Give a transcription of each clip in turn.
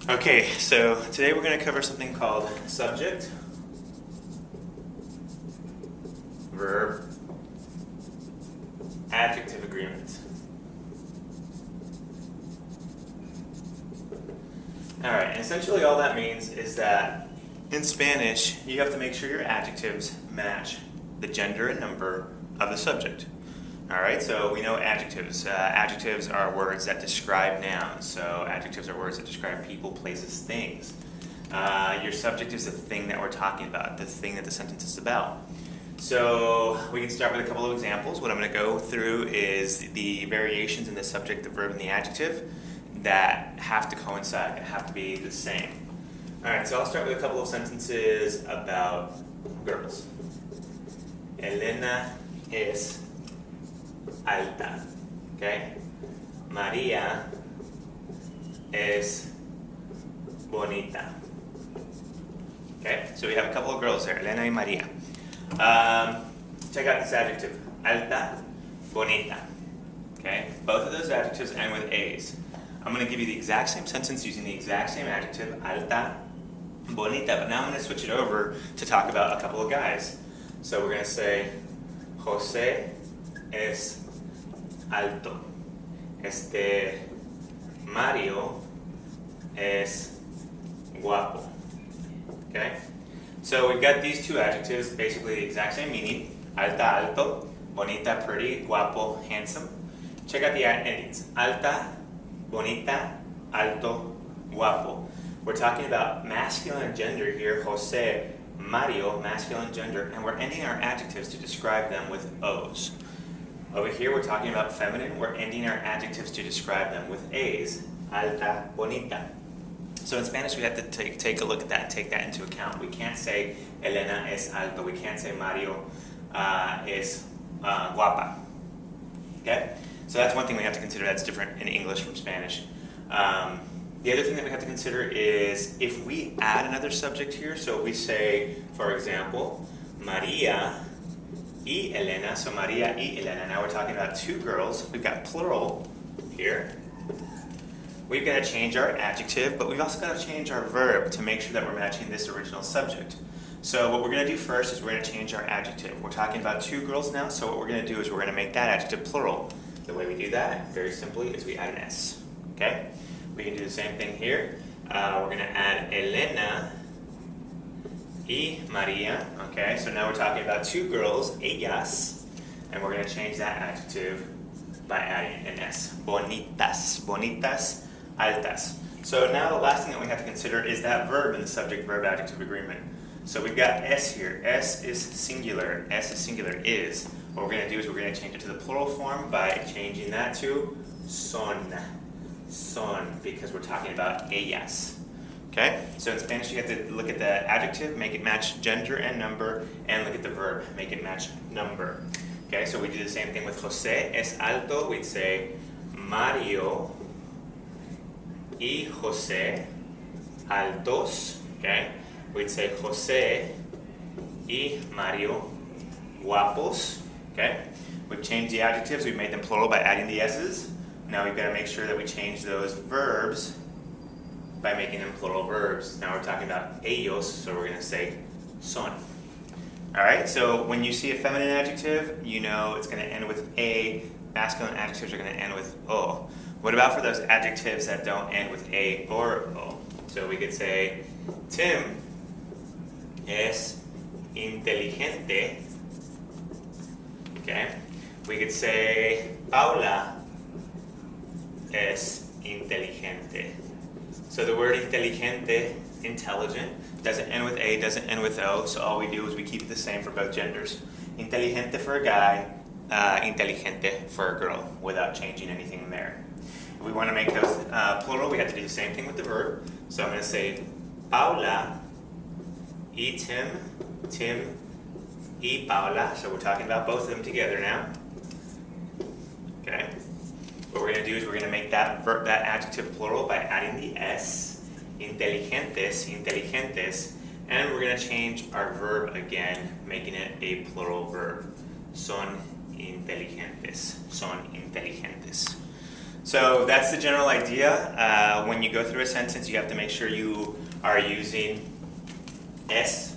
Okay, so today we're going to cover something called subject, verb, adjective agreement. Alright, and essentially all that means is that in Spanish, you have to make sure your adjectives match the gender and number of the subject. Alright, so we know adjectives. Adjectives are words that describe nouns. So adjectives are words that describe people, places, things. Your subject is the thing that we're talking about, the thing that the sentence is about. So we can start with a couple of examples. What I'm going to go through is the variations in the subject, the verb, and the adjective that have to coincide, have to be the same. Alright, so I'll start with a couple of sentences about girls. Elena es alta, okay? María es bonita. Okay, so we have a couple of girls there, Elena and María. Check out this adjective, alta, bonita. Okay, both of those adjectives end with A's. I'm going to give you the exact same sentence using the exact same adjective, alta, bonita, but now I'm going to switch it over to talk about a couple of guys. So we're going to say, José es alto. Mario es guapo. Okay? So we've got these two adjectives, basically the exact same meaning. Alta, alto. Bonita, pretty. Guapo, handsome. Check out the endings. Alta, bonita, alto, guapo. We're talking about masculine and gender here. Jose, Mario, masculine gender, and we're ending our adjectives to describe them with O's. Over here we're talking about feminine, we're ending our adjectives to describe them with A's. Alta, bonita. So in Spanish we have to take a look at that and take that into account. We can't say Elena es alto, we can't say Mario es guapa. Okay? So that's one thing we have to consider that's different in English from Spanish. The other thing that we have to consider is if we add another subject here, so if we say, for example, María y Elena, so María y Elena, now we're talking about two girls, we've got plural here. We've got to change our adjective, but we've also got to change our verb to make sure that we're matching this original subject. So what we're going to do first is we're going to change our adjective. We're talking about two girls now, so what we're going to do is we're going to make that adjective plural. The way we do that, very simply, is we add an S. Okay? We can do the same thing here. We're going to add Elena y María. Okay, so now we're talking about two girls, ellas, and we're going to change that adjective by adding an S. Bonitas, bonitas, altas. So now the last thing that we have to consider is that verb in the subject-verb-adjective agreement. So we've got S here. S is singular. S is singular, is. What we're going to do is we're going to change it to the plural form by changing that to son. Son, because we're talking about ellas. Okay? So in Spanish you have to look at the adjective, make it match gender and number, and look at the verb, make it match number. Okay, so we do the same thing with José es alto, we'd say Mario y José altos. Okay? We'd say José y Mario guapos. Okay? We've changed the adjectives, we've made them plural by adding the S's. Now we've got to make sure that we change those verbs by making them plural verbs. Now we're talking about ellos, so we're going to say son. Alright, so when you see a feminine adjective, you know it's going to end with A. Masculine adjectives are going to end with O. What about for those adjectives that don't end with A or O? So we could say Tim es inteligente. Okay? We could say Paula es inteligente. So the word inteligente, intelligent, doesn't end with A, doesn't end with O, so all we do is we keep it the same for both genders. Inteligente for a guy, inteligente for a girl, without changing anything there. If we want to make those plural, we have to do the same thing with the verb. So I'm going to say Paula y Tim, Tim y Paula, so we're talking about both of them together now. Okay. What we're going to do is we're going to make that verb, that adjective plural by adding the S, inteligentes, inteligentes, and we're going to change our verb again, making it a plural verb. Son inteligentes, son inteligentes. So that's the general idea. When you go through a sentence, you have to make sure you are using es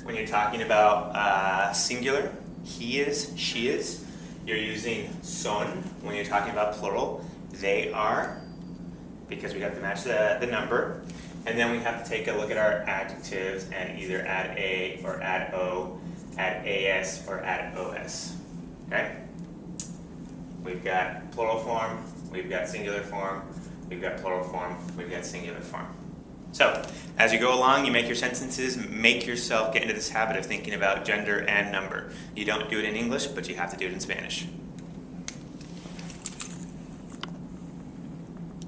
when you're talking about singular. He is, she is. You're using son when you're talking about plural. They are, because we have to match the number. And then we have to take a look at our adjectives and either add a or add o, add as or add os. Okay? We've got plural form, we've got singular form, we've got plural form, we've got singular form. So, as you go along, you make your sentences, make yourself get into this habit of thinking about gender and number. You don't do it in English, but you have to do it in Spanish.